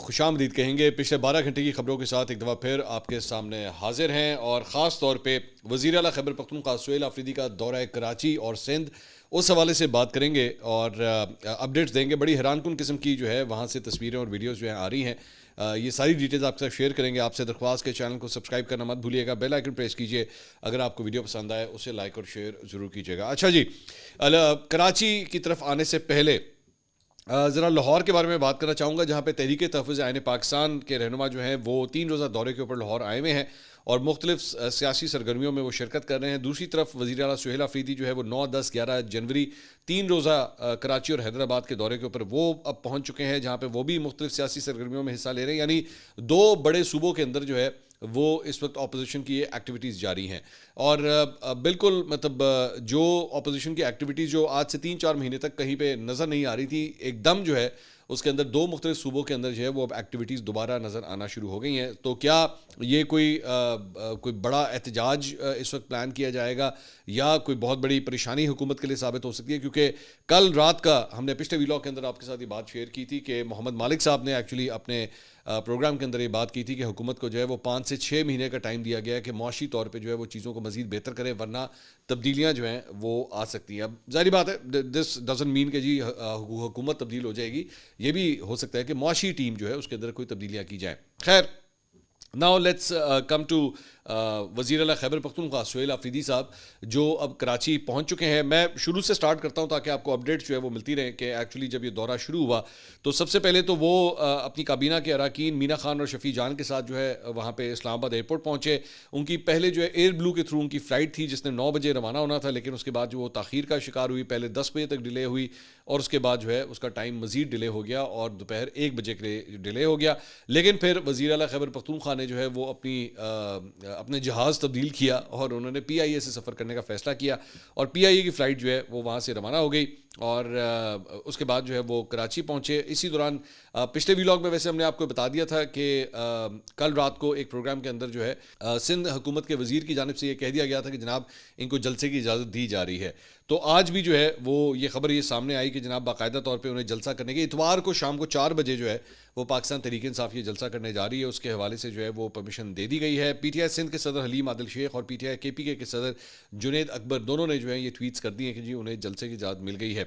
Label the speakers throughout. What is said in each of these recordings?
Speaker 1: खुशामदीद कहेंगे। पिछले 12 घंटे की खबरों के साथ एक दफ़ा फिर आपके सामने हाजिर हैं और ख़ास तौर पे वज़ीर आला खैबर पख्तूनख्वा सुहेल आफरीदी का दौरा कराची और सिंध, उस हवाले से बात करेंगे और अपडेट्स देंगे। बड़ी हैरानकुन किस्म की जो है वहाँ से तस्वीरें और वीडियोज़ जो हैं आ रही हैं। ये सारी डिटेल्स आपके साथ शेयर करेंगे। आपसे दरख्वास्त के चैनल को सब्सक्राइब करना मत भूलिएगा, बेल आइकन प्रेस कीजिए। अगर आपको वीडियो पसंद आए उसे लाइक और शेयर ज़रूर कीजिएगा। अच्छा जी, कराची की तरफ आने से पहले ज़रा लाहौर के बारे में बात करना चाहूँगा, जहाँ पे तहरीक तहफ़्फ़ुज़ आईन पाकिस्तान के रहनुमा जो हैं वो 3 रोज़ा दौरे के ऊपर लाहौर आए हुए हैं और मुख्तलिफ सियासी सरगर्मियों में वो शिरकत कर रहे हैं। दूसरी तरफ वज़ीर आला सुहेल आफरीदी जो है वो 9, 10, 11 जनवरी 3 रोज़ा कराची और हैदराबाद के दौरे के ऊपर वो अब पहुँच चुके हैं, जहाँ पर वो भी मुख्तलिफ सियासी सरगर्मियों में हिस्सा ले रहे हैं। यानी 2 बड़े सूबों के अंदर जो है वो इस वक्त अपोजिशन की एक्टिविटीज़ जारी हैं और बिल्कुल मतलब जो अपोजिशन की एक्टिविटीज़ जो आज से 3-4 महीने तक कहीं पे नज़र नहीं आ रही थी, एकदम जो है उसके अंदर 2 मुख्तलिफ सूबों के अंदर जो है वो अब एक्टिविटीज़ दोबारा नज़र आना शुरू हो गई हैं। तो क्या ये कोई बड़ा एहतजाज इस वक्त प्लान किया जाएगा या कोई बहुत बड़ी परेशानी हुकूमत के लिए साबित हो सकती है? क्योंकि कल रात का हमने पिछले वीलॉग के अंदर आपके साथ ये बात शेयर की थी कि मोहम्मद मालिक साहब ने एक्चुअली अपने प्रोग्राम के अंदर ये बात की थी कि हुकूमत को जो है वो 5 से 6 महीने का टाइम दिया गया है कि मुआशी तौर पे जो है वो चीज़ों को मज़ीद बेहतर करे, वरना तब्दीलियाँ जो हैं वो आ सकती हैं। अब ज़ाहिर बात है, दिस डजंट मीन कि जी हुकूमत तब्दील हो जाएगी। ये भी हो सकता है कि मुआशी टीम जो है उसके अंदर कोई तब्दीलियाँ की जाए। खैर, नाउ लेट्स कम टू वज़ीर आला खैबर पख्तूनख्वा सुहेल आफरीदी साहब जो अब कराची पहुंच चुके हैं। मैं शुरू से स्टार्ट करता हूं ताकि आपको अपडेट्स जो है वो मिलती रहे कि एक्चुअली जब ये दौरा शुरू हुआ तो सबसे पहले तो वो अपनी काबीना के अरकान मीना खान और शफ़ी जान के साथ जो है वहाँ पे इस्लामाबाद एयरपोर्ट पहुँचे। उनकी पहले जो है एयर ब्लू के थ्रू उनकी फ़्लाइट थी जिसने 9 बजे रवाना होना था, लेकिन उसके बाद जो वो ताख़ीर का शिकार हुई, पहले 10 बजे तक डिले हुई और उसके बाद जो है उसका टाइम मज़ीद डिले हो गया और दोपहर 1 बजे के लिए डिले हो गया। लेकिन फिर वज़ीर आला खैबर पख्तूनख्वा ने जो है वो अपने जहाज़ तब्दील किया और उन्होंने PIA से सफ़र करने का फ़ैसला किया और PIA की फ़्लाइट जो है वो वहाँ से रवाना हो गई और उसके बाद जो है वो कराची पहुँचे। इसी दौरान पिछले वीलॉग में वैसे हमने आपको बता दिया था कि कल रात को एक प्रोग्राम के अंदर जो है सिंध हुकूमत के वज़ीर की जानिब से ये कह दिया गया था कि जनाब इनको जलसे की इजाज़त दी जा रही है। तो आज भी जो है वो ये खबर ये सामने आई कि जनाब बाकायदा तौर पे उन्हें जलसा करने के इतवार को शाम को 4 बजे जो है वो पाकिस्तान तहरीक इंसाफ ये जलसा करने जा रही है, उसके हवाले से जो है वो परमिशन दे दी गई है। PTI सिंध के सदर हलीम आदिल शेख और PTI KPK के सदर जुनैद अकबर दोनों ने जो है ये ट्वीट्स कर दिए कि जी उन्हें जलसे की इजाज़त मिल गई है।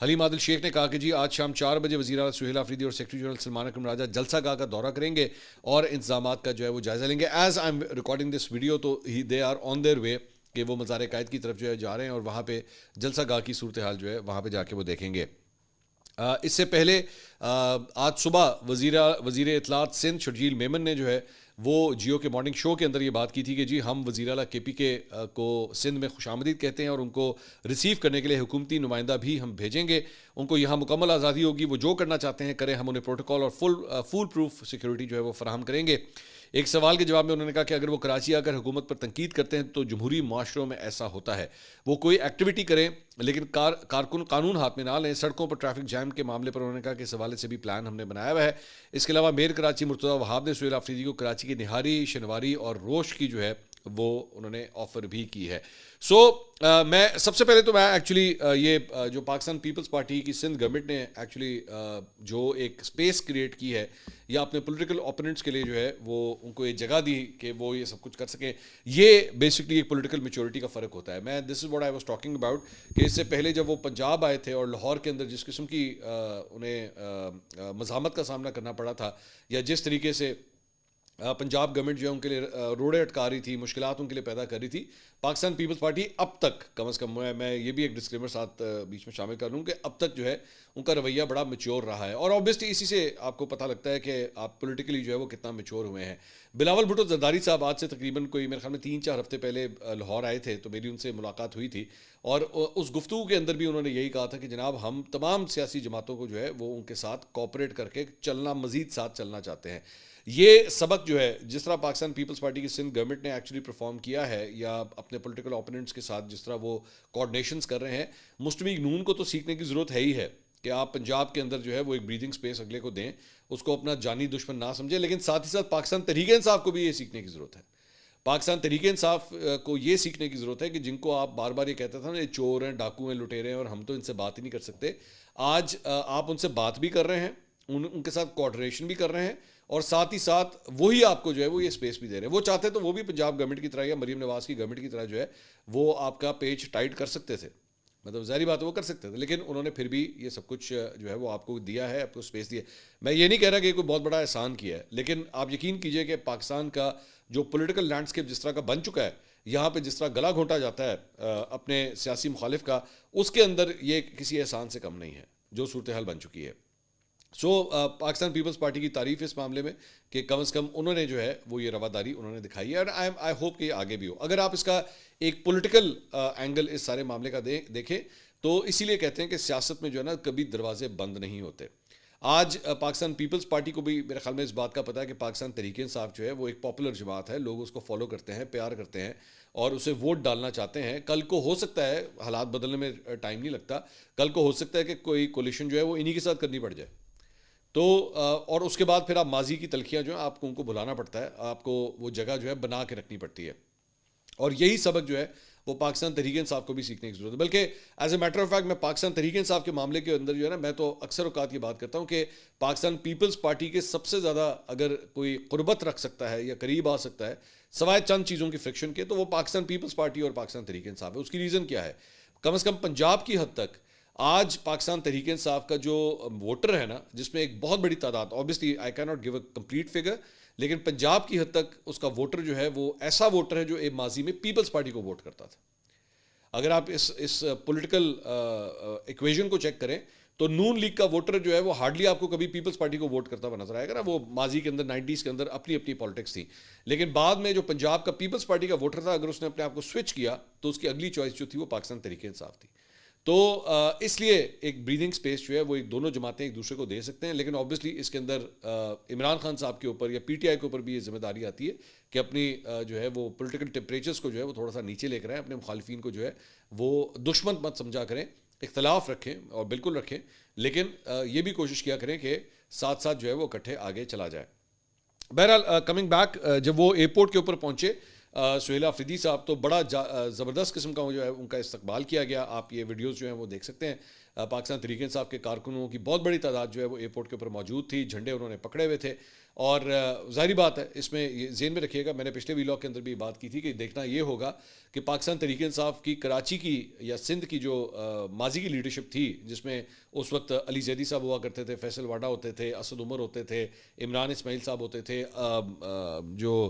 Speaker 1: हलीम आदिल शेख ने कहा कि जी आज शाम 4 बजे वज़ीर आला सुहेल आफरीदी और सेक्रेटरी जनरल सलमान अकरम राजा जलसा गाह का दौरा करेंगे और इंतजामात का जो है वो जायज़ा लेंगे। As I am recording this video तो they are on their way कि वो मज़ार कायद की तरफ जो है जा रहे हैं और वहाँ पे जलसा गाह की सूरत हाल जो है वहाँ पे जाके वो देखेंगे। इससे पहले आज सुबह वज़ीर इत्तलात सिंध शर्जील मेमन ने जो है वो जियो के मॉर्निंग शो के अंदर ये बात की थी कि जी हम वज़ीर आला KPK को सिंध में खुशामदीद कहते हैं और उनको रिसीव करने के लिए हुकूमती नुमाइंदा भी हम भेजेंगे। उनको यहाँ मुकम्मल आज़ादी होगी, वो जो करना चाहते हैं करें, हम उन्हें प्रोटोकॉल और फुल प्रूफ सिक्योरिटी जो है वो फराहम करेंगे। एक सवाल के जवाब में उन्होंने कहा कि अगर वो कराची आकर हुकूमत पर तनकीद करते हैं तो जमहूरी माशरों में ऐसा होता है, वो कोई एक्टिविटी करें लेकिन कारकुन कानून हाथ में ना लें। सड़कों पर ट्रैफिक जैम के मामले पर उन्होंने कहा कि इस हवाले से भी प्लान हमने बनाया हुआ है। इसके अलावा मेयर कराची मुर्तज़ा वहाब ने सुहेल आफरीदी को कराची की निहारी, शनवारी और रोश की जो है वो उन्होंने ऑफ़र भी की है। मैं सबसे पहले तो मैं एक्चुअली ये जो पाकिस्तान पीपल्स पार्टी की सिंध गवर्नमेंट ने एक्चुअली जो एक स्पेस क्रिएट की है या अपने पॉलिटिकल ओपोनेंट्स के लिए जो है वो उनको एक जगह दी कि वो ये सब कुछ कर सकें, ये बेसिकली एक पॉलिटिकल मैच्योरिटी का फ़र्क होता है। मैं this is what I was talking about कि इससे पहले जब वो पंजाब आए थे और लाहौर के अंदर जिस किस्म की उन्हें मज़ामत का सामना करना पड़ा था या जिस तरीके से पंजाब गवर्नमेंट जो है उनके लिए रोड़े अटका रही थी, मुश्किलात उनके लिए पैदा कर रही थी, पाकिस्तान पीपल्स पार्टी अब तक कम अज़ कम मैं ये भी एक डिस्क्लेमर साथ बीच में शामिल कर लूँ कि अब तक जो है उनका रवैया बड़ा मैच्योर रहा है और ऑब्वियसली इसी से आपको पता लगता है कि आप पॉलिटिकली जो है वो कितना मैच्योर हुए हैं। बिलावल भुट्टो जरदारी साहब आज से तकरीबन कोई मेरे ख्याल में 3-4 हफ्ते पहले लाहौर आए थे, तो मेरी उनसे मुलाकात हुई थी और उस गुफ्तगू के अंदर भी उन्होंने यही कहा था कि जनाब हम तमाम सियासी जमातों को जो है वो उनके साथ कोऑपरेट करके चलना, मज़ीद साथ चलना चाहते हैं। ये सबक जो है जिस तरह पाकिस्तान पीपल्स पार्टी की सिंध गवर्नमेंट ने एक्चुअली परफॉर्म किया है या अपने पॉलिटिकल ओपोनेंट्स के साथ जिस तरह वो कोऑर्डिनेशंस कर रहे हैं, मुस्लिम लीग नून को तो सीखने की ज़रूरत है ही है कि आप पंजाब के अंदर जो है वो एक ब्रीदिंग स्पेस अगले को दें, उसको अपना जानी दुश्मन ना समझें, लेकिन साथ ही साथ पाकिस्तान तहरीक इंसाफ को भी ये सीखने की ज़रूरत है। पाकिस्तान तहरीक इंसाफ को ये सीखने की ज़रूरत है कि जिनको आप बार बार ये कहते थे ना ये चोर हैं, डाकू हैं, लुटेरे हैं और हम तो इनसे बात ही नहीं कर सकते, आज आप उनसे बात भी कर रहे हैं ان کے ساتھ کوآرڈینیشن بھی کر رہے ہیں اور ساتھ ہی ساتھ وہی آپ کو جو ہے وہ یہ اسپیس بھی دے رہے ہیں. وہ چاہتے تو وہ بھی پنجاب گورنمنٹ کی طرح یا مریم نواز کی گورنمنٹ کی طرح جو ہے وہ آپ کا پیج ٹائٹ کر سکتے تھے, مطلب ظاہری بات ہے وہ کر سکتے تھے, لیکن انہوں نے پھر بھی یہ سب کچھ جو ہے وہ آپ کو دیا ہے, آپ کو اسپیس دیا ہے. میں یہ نہیں کہہ رہا کہ کوئی بہت بڑا احسان کیا ہے, لیکن آپ یقین کیجئے کہ پاکستان کا جو پولیٹیکل لینڈسکیپ جس طرح کا بن چکا ہے, یہاں پہ جس طرح گلا گھونٹا جاتا ہے اپنے سیاسی مخالف کا, اس کے اندر یہ کسی احسان سے کم نہیں ہے جو صورتحال بن چکی ہے. سو پاکستان پیپلز پارٹی کی تعریف ہے اس معاملے میں کہ کم از کم انہوں نے جو ہے وہ یہ رواداری انہوں نے دکھائی ہے, اور آئی ہوپ کہ یہ آگے بھی ہو. اگر آپ اس کا ایک پولیٹیکل اینگل اس سارے معاملے کا دیکھیں تو اسی لیے کہتے ہیں کہ سیاست میں جو ہے نا کبھی دروازے بند نہیں ہوتے. آج پاکستان پیپلز پارٹی کو بھی میرے خیال میں اس بات کا پتہ ہے کہ پاکستان تحریک انصاف جو ہے وہ ایک پاپولر جماعت ہے, لوگ اس کو فالو کرتے ہیں, پیار کرتے ہیں اور اسے ووٹ ڈالنا چاہتے ہیں. کل کو ہو سکتا ہے, حالات بدلنے میں ٹائم نہیں لگتا, کل کو ہو سکتا ہے کہ کوئی کولیشن جو ہے وہ انہی کے ساتھ کرنی پڑ جائے. تو اور اس کے بعد پھر آپ ماضی کی تلخیاں جو ہیں آپ کو ان کو بھلانا پڑتا ہے, آپ کو وہ جگہ جو ہے بنا کے رکھنی پڑتی ہے. اور یہی سبق جو ہے وہ پاکستان تحریک انصاف کو بھی سیکھنے کی ضرورت ہے. بلکہ as a matter of fact میں پاکستان تحریک انصاف کے معاملے کے اندر جو ہے نا, میں تو اکثر اوقات یہ بات کرتا ہوں کہ پاکستان پیپلز پارٹی کے سب سے زیادہ اگر کوئی قربت رکھ سکتا ہے یا قریب آ سکتا ہے سوائے چند چیزوں کی فرکشن کے, تو وہ پاکستان پیپلز پارٹی اور پاکستان تحریک انصاف ہے. اس کی ریزن کیا ہے؟ کم از کم پنجاب کی حد تک آج پاکستان تحریک انصاف کا جو ووٹر ہے نا, جس میں ایک بہت بڑی تعداد, obviously I cannot give a complete figure, لیکن پنجاب کی حد تک اس کا ووٹر جو ہے وہ ایسا ووٹر ہے جو ایک ماضی میں پیپلز پارٹی کو ووٹ کرتا تھا. اگر آپ اس پولیٹیکل ایکویژن کو چیک کریں تو نون لیگ کا ووٹر جو ہے وہ ہارڈلی آپ کو کبھی پیپلز پارٹی کو ووٹ کرتا ہوا نظر آئے گا نا. وہ ماضی کے اندر 90s کے اندر اپنی اپنی پالیٹکس تھی, لیکن بعد میں جو پنجاب کا پیپلز پارٹی کا ووٹر تھا, اگر اس نے اپنے آپ کو سوئچ کیا تو اس کی اگلی چوائس جو تھی وہ پاکستان تحریک انصاف تھی. تو اس لیے ایک بریدنگ سپیس جو ہے وہ ایک دونوں جماعتیں ایک دوسرے کو دے سکتے ہیں, لیکن آبویسلی اس کے اندر عمران خان صاحب کے اوپر یا پی ٹی آئی کے اوپر بھی یہ ذمہ داری آتی ہے کہ اپنی جو ہے وہ پولیٹیکل ٹیمپریچرز کو جو ہے وہ تھوڑا سا نیچے لے کر آئیں, اپنے مخالفین کو جو ہے وہ دشمن مت سمجھا کریں, اختلاف رکھیں اور بالکل رکھیں, لیکن یہ بھی کوشش کیا کریں کہ ساتھ ساتھ جو ہے وہ اکٹھے آگے چلا جائے. بہرحال کمنگ بیک, جب وہ ایئرپورٹ کے اوپر پہنچے سہیل آفریدی صاحب, تو بڑا زبردست قسم کا جو ہے ان کا استقبال کیا گیا. آپ یہ ویڈیوز جو ہیں وہ دیکھ سکتے ہیں. پاکستان تحریک انصاف کے کارکنوں کی بہت بڑی تعداد جو ہے وہ ایئرپورٹ کے اوپر موجود تھی, جھنڈے انہوں نے پکڑے ہوئے تھے. اور ظاہری بات ہے, اس میں یہ ذہن میں رکھیے گا, میں نے پچھلے ویلاگ کے اندر بھی بات کی تھی کہ دیکھنا یہ ہوگا کہ پاکستان تحریک انصاف کی کراچی کی یا سندھ کی جو ماضی کی لیڈرشپ تھی, جس میں اس وقت علی زیدی صاحب ہوا کرتے تھے, فیصل واڈا ہوتے تھے, اسد عمر ہوتے تھے, عمران اسماعیل صاحب ہوتے تھے, جو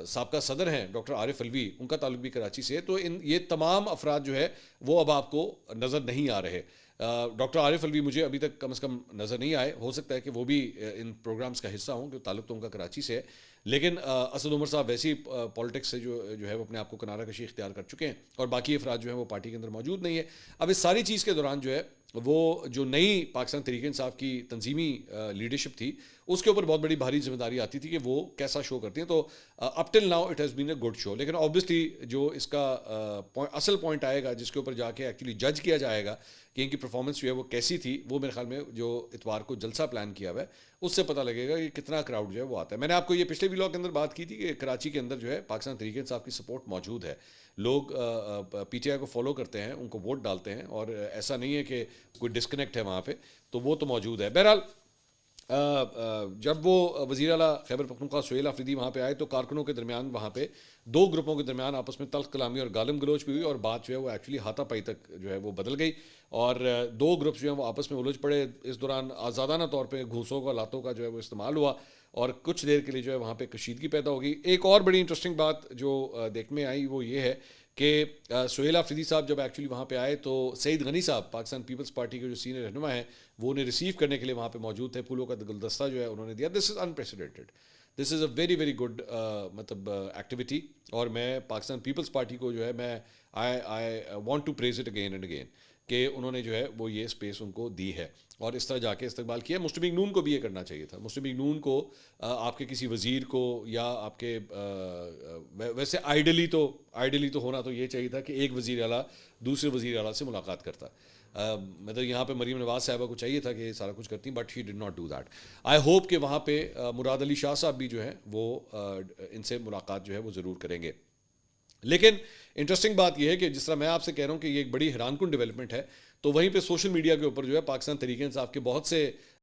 Speaker 1: سابقہ صدر ہیں ڈاکٹر عارف الوی, ان کا تعلق بھی کراچی سے ہے. تو یہ تمام افراد جو ہے وہ اب آپ کو نظر نہیں آ رہے. ڈاکٹر عارف الوی مجھے ابھی تک کم از کم نظر نہیں آئے, ہو سکتا ہے کہ وہ بھی ان پروگرامز کا حصہ ہوں, کہ تعلق تو ان کا کراچی سے ہے, لیکن اسد عمر صاحب ویسی پالیٹکس سے جو ہے وہ اپنے آپ کو کنارہ کشی اختیار کر چکے ہیں, اور باقی افراد جو ہیں وہ پارٹی کے اندر موجود نہیں ہے. اب اس ساری چیز کے دوران جو ہے وہ جو نئی پاکستان تحریک انصاف کی تنظیمی لیڈرشپ تھی, اس کے اوپر بہت بڑی بھاری ذمہ داری آتی تھی کہ وہ کیسا شو کرتی ہیں. تو up till now it has been a good show, لیکن آبویسلی جو اس کا اصل پوائنٹ آئے گا جس کے اوپر جا کے ایکچولی جج کیا جائے گا کہ ان کی پرفارمنس جو ہے وہ کیسی تھی, وہ میرے خیال میں جو اتوار کو جلسہ پلان کیا ہوا ہے اس سے پتہ لگے گا کہ کتنا کراؤڈ جو ہے وہ آتا ہے. میں نے آپ کو یہ پچھلے ویلاگ کے اندر بات کی تھی کہ کراچی کے اندر جو ہے پاکستان تحریک انصاف کی سپورٹ موجود ہے, لوگ پی ٹی آئی کو فالو کرتے ہیں, ان کو ووٹ ڈالتے ہیں, اور ایسا نہیں ہے کہ کوئی ڈسکنیکٹ ہے وہاں پہ, تو وہ تو موجود ہے. بہرحال جب وہ وزیر اعلیٰ خیبر پختونخوا سہیل آفریدی وہاں پہ آئے تو کارکنوں کے درمیان وہاں پہ دو گروپوں کے درمیان آپس میں تلخ کلامی اور گالم گلوچ بھی ہوئی, اور بات جو ہے وہ ایکچولی ہاتھا پائی تک جو ہے وہ بدل گئی, اور دو گروپس جو ہیں وہ آپس میں الجھ پڑے. اس دوران آزادانہ طور پہ گھوسوں کا لاتوں کا جو ہے وہ استعمال ہوا, اور کچھ دیر کے لیے جو ہے وہاں پہ کشیدگی پیدا ہوگی. ایک اور بڑی انٹرسٹنگ بات جو دیکھنے میں آئی وہ یہ ہے کہ سہیل آفریدی صاحب جب ایکچولی وہاں پہ آئے تو سعید غنی صاحب پاکستان پیپلز پارٹی کے جو سینئر رہنما ہیں وہ انہیں ریسیو کرنے کے لیے وہاں پہ موجود تھے. پھولوں کا گلدستہ جو ہے انہوں نے دیا. This is unprecedented, this is a very very good مطلب ایکٹیویٹی, اور میں پاکستان پیپلز پارٹی کو جو ہے میں I want to praise it again and again کہ انہوں نے جو ہے وہ یہ اسپیس ان کو دی ہے اور اس طرح جا کے استقبال کیا. مسلم لیگ نون کو بھی یہ کرنا چاہیے تھا. مسلم لیگ نون کو آپ کے کسی وزیر کو یا آپ کے ویسے آئیڈلی تو ہونا تو یہ چاہیے تھا کہ ایک وزیر اعلیٰ دوسرے وزیر اعلیٰ سے ملاقات کرتا. مطلب یہاں پہ مریم نواز صاحبہ کو چاہیے تھا کہ یہ سارا کچھ کرتی, but he did not do that. I hope کہ وہاں پہ مراد علی شاہ صاحب بھی جو ہیں وہ ان سے ملاقات جو ہے وہ ضرور کریں گے. لیکن انٹرسٹنگ بات یہ ہے کہ جس طرح میں آپ سے کہہ رہا ہوں کہ یہ ایک بڑی حیران کن ڈیولپمنٹ ہے, تو وہیں پہ سوشل میڈیا کے اوپر جو ہے پاکستان تحریک انصاف کے بہت سے